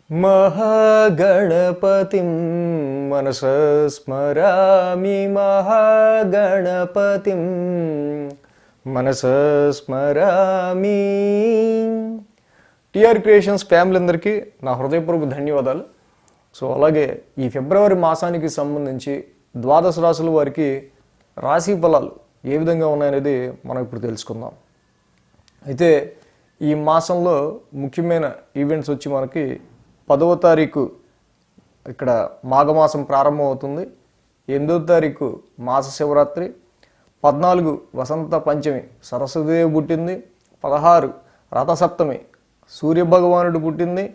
महागणपतिं मनसा स्मरामि महागणपतिं మనసా స్మరామి. TR creations family అందరికీ నా హృదయపూర్వక ధన్యవాదాలు. సో అలాగే ఈ ఫిబ్రవరి మాసానికి సంబంధించి ద్వాదశ రాశుల వారికి రాశి ఫలాలు ఏ విధంగా ఉన్నాయనేది మనం ఇప్పుడు తెలుసుకుందాం. అయితే ఈ మాసంలో ముఖ్యమైన ఈవెంట్స్ వచ్చి మనకి 10వ తారీఖు ఇక్కడ మాఘమాసం ప్రారంభం అవుతుంది. 8వ తారీఖు మాస శివరాత్రి, 14 వసంత పంచమి సరస్వతిదేవి పుట్టింది, 16 రథసప్తమి సూర్యభగవానుడు పుట్టింది,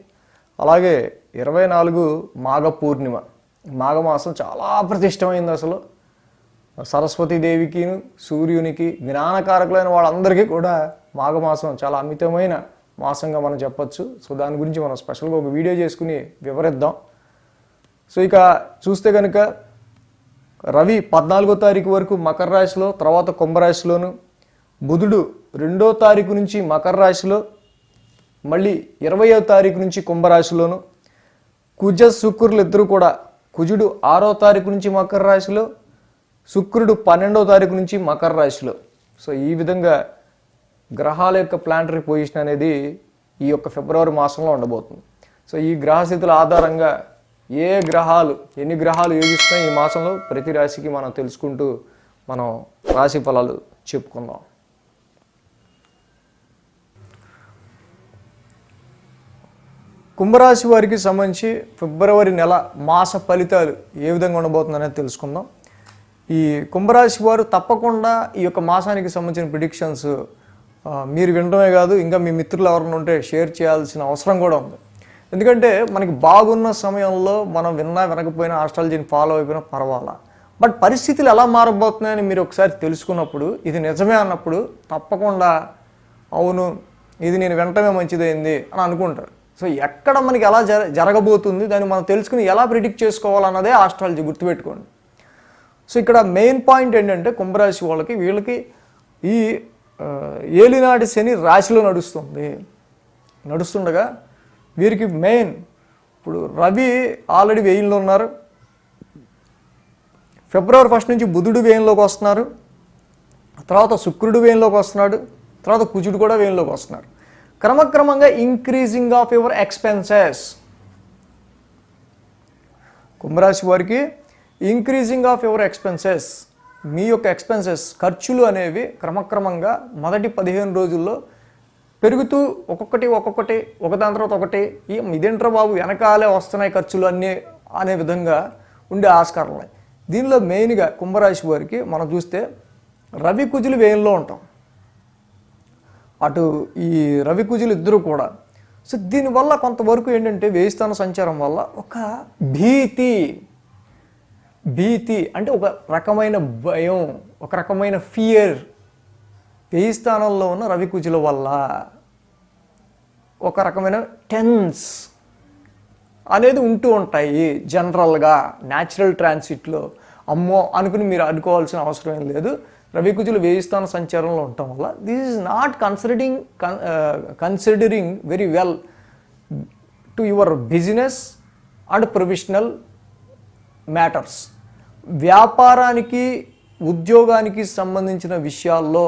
అలాగే 24 మాఘ పూర్ణిమ. మాఘమాసం చాలా ప్రతిష్టమైంది. అసలు సరస్వతీదేవికి సూర్యునికి జ్ఞానకారకులైన వాళ్ళందరికీ కూడా మాఘమాసం చాలా అమితమైన మాసంగా మనం చెప్పచ్చు. సో దాని గురించి మనం స్పెషల్గా ఒక వీడియో చేసుకుని వివరిద్దాం. సో ఇక చూస్తే కనుక రవి 14వ తారీఖు వరకు మకర రాశిలో, తర్వాత కుంభరాశిలోను, బుధుడు 2వ తారీఖు నుంచి మకర రాశిలో, మళ్ళీ 20వ తారీఖు నుంచి కుంభరాశిలోను, కుజ శుక్రులు ఇద్దరు కూడా, కుజుడు 6వ తారీఖు నుంచి మకర రాశిలో, శుక్రుడు 12వ తారీఖు నుంచి మకర రాశిలో. సో ఈ విధంగా గ్రహాల యొక్క ప్లానటరీ పొజిషన్ అనేది ఈ యొక్క ఫిబ్రవరి మాసంలో ఉండబోతుంది. సో ఈ గ్రహస్థితుల ఆధారంగా ఎన్ని గ్రహాలు యోగిస్తున్నాయి ఈ మాసంలో ప్రతి రాశికి మనం తెలుసుకుంటూ మనం రాశి ఫలాలు చెప్పుకుందాం. కుంభరాశి వారికి సంబంధించి ఫిబ్రవరి నెల మాస ఫలితాలు ఏ విధంగా ఉండబోతుందనేది తెలుసుకుందాం. ఈ కుంభరాశి వారు తప్పకుండా ఈ యొక్క మాసానికి సంబంధించిన ప్రిడిక్షన్స్ మీరు వినడమే కాదు, ఇంకా మీ మిత్రులు ఎవరైనా ఉంటే షేర్ చేయాల్సిన అవసరం కూడా ఉంది. ఎందుకంటే మనకి బాగున్న సమయంలో మనం వినకపోయినా ఆస్ట్రాలజీని ఫాలో అయిపోయినా పర్వాలా, బట్ పరిస్థితులు ఎలా మారబోతున్నాయని మీరు ఒకసారి తెలుసుకున్నప్పుడు, ఇది నిజమే అన్నప్పుడు తప్పకుండా అవును ఇది నేను వినటమే మంచిదైంది అని అనుకుంటారు. సో ఎక్కడ మనకి ఎలా జరగబోతుంది దాన్ని మనం తెలుసుకుని ఎలా ప్రిడిక్ట్ చేసుకోవాలన్నదే ఆస్ట్రాలజీ, గుర్తుపెట్టుకోండి. సో ఇక్కడ మెయిన్ పాయింట్ ఏంటంటే కుంభరాశి వీళ్ళకి ఈ ఏలినాటి శని రాశిలో నడుస్తుండగా వీరికి మెయిన్ ఇప్పుడు రవి ఆల్రెడీ వ్యయంలో ఉన్నారు. ఫిబ్రవరి 1 నుంచి బుధుడు వ్యయంలోకి వస్తున్నారు, తర్వాత శుక్రుడు వ్యయంలోకి వస్తున్నాడు, తర్వాత కుజుడు కూడా వ్యయంలోకి వస్తున్నారు. క్రమక్రమంగా ఇంక్రీజింగ్ ఆఫ్ యువర్ ఎక్స్పెన్సెస్, కుంభరాశి వారికి ఇంక్రీజింగ్ ఆఫ్ యువర్ ఎక్స్పెన్సెస్, మీ యొక్క ఎక్స్పెన్సెస్ ఖర్చులు అనేవి క్రమక్రమంగా మొదటి 15 రోజుల్లో పెరుగుతూ ఒక్కొక్కటి ఒకదాని తర్వాత ఒకటి, ఇదేంట్రా బాబు వెనకాలే వస్తున్నాయి ఖర్చులు అన్నీ అనే విధంగా ఉండే ఆస్కారం ఉన్నాయి. దీనిలో మెయిన్గా కుంభరాశి వారికి మనం చూస్తే రవి కుజులు వ్యయంలో ఉంటాం, అటు ఈ రవి కుజులు ఇద్దరు కూడా. సో దీనివల్ల కొంతవరకు ఏంటంటే వ్యయస్థాన సంచారం వల్ల ఒక భీతి అంటే ఒక రకమైన భయం, ఒక రకమైన ఫియర్ వ్యయస్థానంలో ఉన్న రవి కుజుల వల్ల ఒక రకమైన టెన్స్ అనేది ఉంటూ ఉంటాయి. జనరల్గా న్యాచురల్ ట్రాన్సిట్లో అమ్మో అనుకుని మీరు అనుకోవాల్సిన అవసరం ఏం లేదు. రవి కుజులు వ్యయస్థాన సంచారంలో ఉండటం వల్ల this is not considering very well to your business and professional matters. వ్యాపారానికి ఉద్యోగానికి సంబంధించిన విషయాల్లో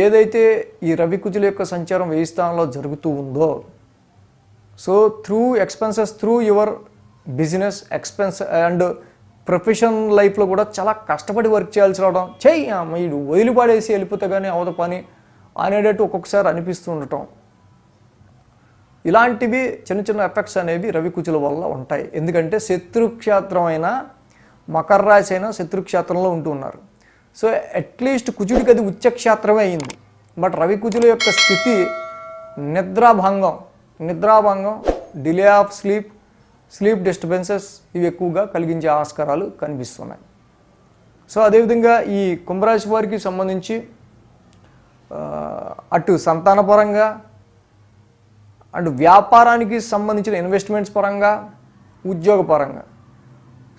ఏదైతే ఈ రవి కుజుల యొక్క సంచారం వ్యయస్థానంలో జరుగుతూ ఉందో, so expenses through your business expense and professional లైఫ్లో కూడా చాలా కష్టపడి వర్క్ చేయాల్సి రావడం, వీడు వదిలిపడేసి వెళ్ళిపోతే కానీ అవత పని అనేటట్టు ఒక్కొక్కసారి అనిపిస్తూ ఉండటం, ఇలాంటివి చిన్న ఎఫెక్ట్స్ అనేవి రవి కుజుల వల్ల ఉంటాయి. ఎందుకంటే శత్రుక్షేత్రమైన మకర రాశి అయినా శత్రుక్షేత్రంలో ఉంటూ ఉన్నారు. సో అట్లీస్ట్ కుజుడికి అది ఉచ్చక్షేత్రమే అయింది, బట్ రవి కుజుల యొక్క స్థితి నిద్రాభంగం, డిలే ఆఫ్ స్లీప్ డిస్టర్బెన్సెస్ ఇవి ఎక్కువగా కలిగించే ఆస్కారాలు కనిపిస్తున్నాయి. సో అదేవిధంగా ఈ కుంభరాశి వారికి సంబంధించి అటు సంతానపరంగా అండ్ వ్యాపారానికి సంబంధించిన ఇన్వెస్ట్మెంట్స్ పరంగా, ఉద్యోగపరంగా,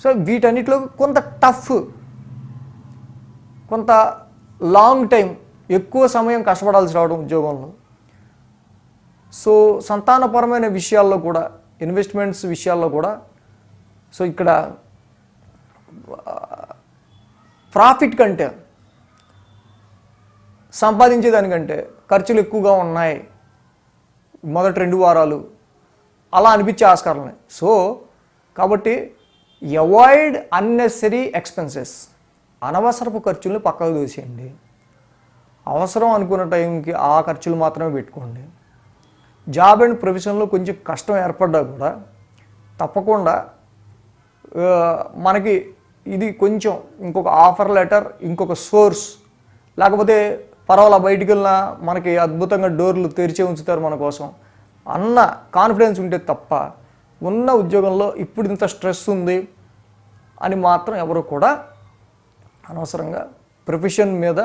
సో వీటన్నిటిలో కొంత లాంగ్ టైం ఎక్కువ సమయం కష్టపడాల్సి రావడం ఉద్యోగంలో. సో సంతానపరమైన విషయాల్లో కూడా, ఇన్వెస్ట్మెంట్స్ విషయాల్లో కూడా, సో ఇక్కడ ప్రాఫిట్ కంటే, సంపాదించేదానికంటే ఖర్చులు ఎక్కువగా ఉన్నాయి మొదటి 2 వారాలు అలా అనిపించే ఆస్కారం ఉన్నాయి. సో కాబట్టి అవాయిడ్ అన్నెసరీ ఎక్స్పెన్సెస్, అనవసరపు ఖర్చులను పక్కకు దూసేయండి. అవసరం అనుకున్న టైంకి ఆ ఖర్చులు మాత్రమే పెట్టుకోండి. జాబ్ అండ్ ప్రొఫెషన్లో కొంచెం కష్టం ఏర్పడ్డా కూడా తప్పకుండా మనకి ఇది కొంచెం ఇంకొక ఆఫర్ లెటర్, ఇంకొక సోర్స్, లేకపోతే పర్వాలా బయటికి వెళ్ళినా మనకి అద్భుతంగా డోర్లు తెరిచే ఉంచుతారు మన కోసం అన్న కాన్ఫిడెన్స్ ఉంటే తప్ప ఉన్న ఉద్యోగంలో ఇప్పుడు ఇంత స్ట్రెస్ ఉంది అని మాత్రం ఎవరు కూడా అనవసరంగా ప్రొఫెషన్ మీద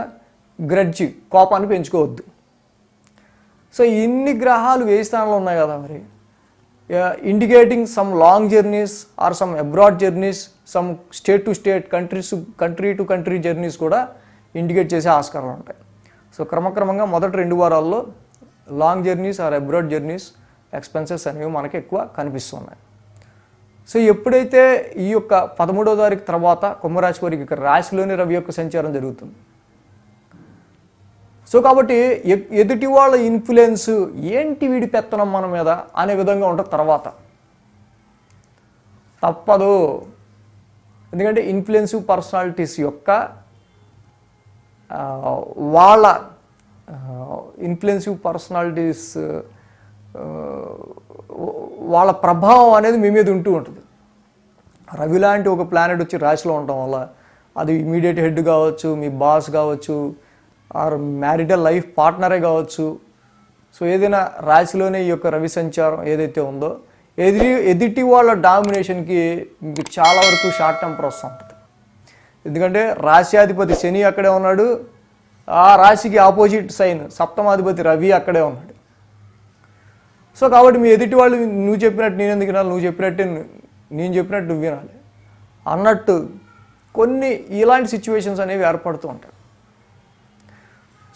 గ్రడ్జి, కోపాన్ని పెంచుకోవద్దు. సో ఇన్ని గ్రహాలు ఏ స్థానంలో ఉన్నాయి కదా మరి, indicating some long journeys or some abroad journeys, some state to state, country to country journeys కూడా ఇండికేట్ చేసే ఆస్కారాలు ఉంటాయి. సో క్రమక్రమంగా మొదటి 2 వారాల్లో long journeys or abroad journeys expenses అనేవి మనకి ఎక్కువ కనిపిస్తున్నాయి. సో ఎప్పుడైతే ఈ యొక్క 13వ తారీఖు తర్వాత కుంభరాశి వారికి ఇక్కడ రాశిలోని రవి యొక్క సంచారం జరుగుతుంది. సో కాబట్టి ఎదుటి వాళ్ళ ఇన్ఫ్లుయెన్స్ ఏంటి, వీడి పెత్తనం మన మీద అనే విధంగా ఉంటుంది. తర్వాత తప్పదు, ఎందుకంటే ఇన్ఫ్లుయెన్సివ్ పర్సనాలిటీస్ యొక్క వాళ్ళ ఇన్ఫ్లుయెన్సివ్ పర్సనాలిటీస్ వాళ్ళ ప్రభావం అనేది మీ మీద ఉంటూ ఉంటుంది. రవి లాంటి ఒక ప్లానెట్ వచ్చి రాశిలో ఉండటం వల్ల అది ఇమీడియట్ హెడ్ కావచ్చు, మీ బాస్ కావచ్చు, ఆర్ మ్యారిటల్ లైఫ్ పార్ట్నరే కావచ్చు. సో ఏదైనా రాశిలోనే ఈ యొక్క రవి సంచారం ఏదైతే ఉందో ఎదుటి వాళ్ళ డామినేషన్కి మీకు చాలా వరకు షార్ట్ టెంపర్ వస్తూ ఉంటుంది. ఎందుకంటే రాశ్యాధిపతి శని అక్కడే ఉన్నాడు, ఆ రాశికి ఆపోజిట్ సైన్ సప్తమాధిపతి రవి అక్కడే ఉన్నాడు. సో కాబట్టి మీ ఎదుటి వాళ్ళు నువ్వు చెప్పినట్టు నేను ఎందుకు వినాలి, నువ్వు చెప్పినట్టే నేను చెప్పినట్టు నువ్వు వినాలి అన్నట్టు కొన్ని ఇలాంటి సిచ్యువేషన్స్ అనేవి ఏర్పడుతూ ఉంటాయి.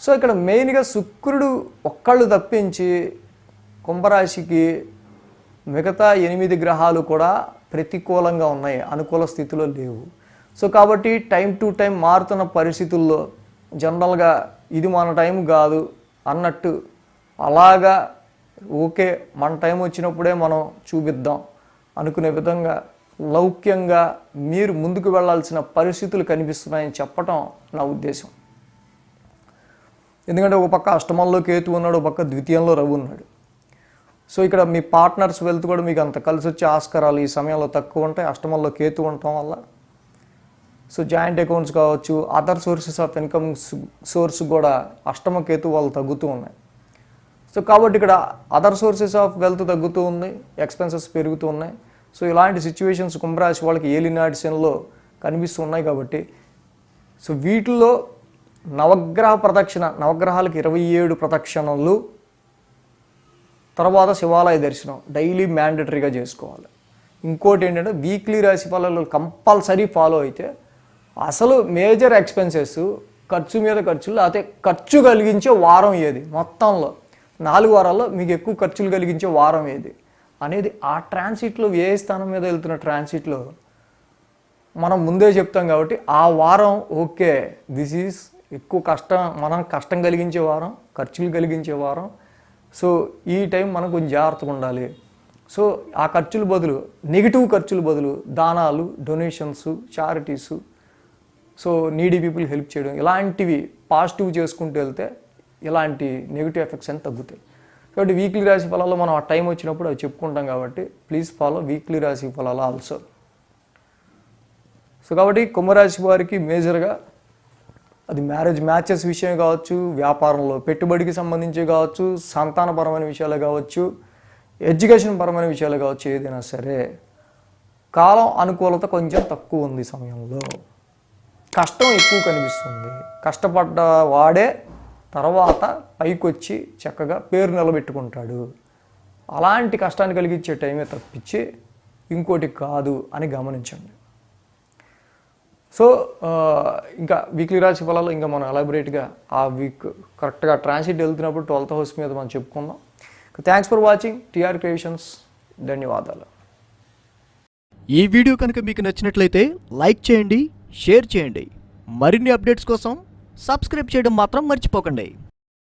సో ఇక్కడ మెయిన్గా శుక్రుడు ఒక్కళ్ళు తప్పించి కుంభరాశికి మిగతా 8 గ్రహాలు కూడా ప్రతికూలంగా ఉన్నాయి, అనుకూల స్థితిలో లేవు. సో కాబట్టి టైం టు టైం మారుతున్న పరిస్థితుల్లో జనరల్గా ఇది మన టైం కాదు అన్నట్టు అలాగా ఓకే మన టైం వచ్చినప్పుడే మనం చూపిద్దాం అనుకునే విధంగా లౌక్యంగా మీరు ముందుకు వెళ్ళాల్సిన పరిస్థితులు కనిపిస్తున్నాయని చెప్పటం నా ఉద్దేశం. ఎందుకంటే ఒక పక్క అష్టమంలో కేతు ఉన్నాడు, ఒక పక్క ద్వితీయంలో రవి ఉన్నాడు. సో ఇక్కడ మీ పార్ట్నర్స్ వెల్త్ కూడా మీకు అంత కలిసి వచ్చే ఆస్కారాలు ఈ సమయంలో తక్కువ ఉంటాయి, అష్టమంలో కేతు ఉండటం వల్ల. సో జాయింట్ అకౌంట్స్ కావచ్చు, other sources of income source కూడా అష్టమ కేతు వాళ్ళు తగ్గుతూ ఉన్నాయి. సో కాబట్టి ఇక్కడ అదర్ సోర్సెస్ ఆఫ్ వెల్త్ తగ్గుతూ ఉంది, ఎక్స్పెన్సెస్ పెరుగుతూ ఉన్నాయి. సో ఇలాంటి సిచ్యువేషన్స్ కుంభరాశి వాళ్ళకి ఏలినాటి శనిలో కనిపిస్తున్నాయి. కాబట్టి సో వీటిల్లో నవగ్రహ ప్రదక్షిణ, నవగ్రహాలకి 27 ప్రదక్షిణలు, తర్వాత శివాలయ దర్శనం డైలీ మ్యాండటరీగా చేసుకోవాలి. ఇంకోటి ఏంటంటే వీక్లీ రాశి ఫలాలు కంపల్సరీ ఫాలో అయితే అసలు మేజర్ ఎక్స్పెన్సెస్, ఖర్చు మీద ఖర్చులు, లేకపోతే ఖర్చు కలిగించే వారం ఏది, మొత్తంలో 4 వారాల్లో మీకు ఎక్కువ ఖర్చులు కలిగించే వారం ఏది అనేది ఆ ట్రాన్సిట్లో, ఏ స్థానం మీద వెళ్తున్న ట్రాన్సిట్లో మనం ముందే చెప్తాం. కాబట్టి ఆ వారం ఓకే, దిస్ ఈజ్ ఎక్కువ కష్టం కలిగించే వారం, ఖర్చులు కలిగించే వారం. సో ఈ టైం మనం కొంచెం జాగ్రత్తగా ఉండాలి. సో ఆ ఖర్చుల బదులు, నెగిటివ్ ఖర్చుల బదులు దానాలు, donations, charities, so needy people help చేయడం, ఇలాంటివి పాజిటివ్ చేసుకుంటూ వెళ్తే ఇలాంటి నెగిటివ్ ఎఫెక్ట్స్ అని తగ్గుతాయి. కాబట్టి వీక్లీ రాశి ఫలాలు మనం ఆ టైం వచ్చినప్పుడు అవి చెప్పుకుంటాం. కాబట్టి ప్లీజ్ ఫాలో వీక్లీ రాశి ఫలాలు ఆల్సో. సో కాబట్టి కుంభరాశి వారికి మేజర్గా అది మ్యాచెస్ విషయం కావచ్చు, వ్యాపారంలో పెట్టుబడికి సంబంధించి కావచ్చు, సంతానపరమైన విషయాలు కావచ్చు, ఎడ్యుకేషన్ పరమైన విషయాలు కావచ్చు, ఏదైనా సరే కాలం అనుకూలత కొంచెం తక్కువ ఉంది. సమయంలో కష్టం ఎక్కువ కనిపిస్తుంది. కష్టపడ్డ వాడే తర్వాత పైకి వచ్చి చక్కగా పేరు నిలబెట్టుకుంటాడు. అలాంటి కష్టాన్ని కలిగించే టైమే తప్పించి ఇంకోటి కాదు అని గమనించండి. సో ఇంకా వీక్లీ రాశి ఫలాలు ఇంకా మనం ఎలాబొరేట్గా ఆ వీక్ కరెక్ట్గా ట్రాన్సిట్ వెళ్తున్నప్పుడు 12th హౌస్ మీద మనం చెప్పుకుందాం. Thanks for watching TR creations. ధన్యవాదాలు. ఈ వీడియో కనుక మీకు నచ్చినట్లయితే లైక్ చేయండి, షేర్ చేయండి. మరిన్ని అప్డేట్స్ కోసం సబ్స్క్రైబ్ చేయడం మాత్రం మర్చిపోకండి.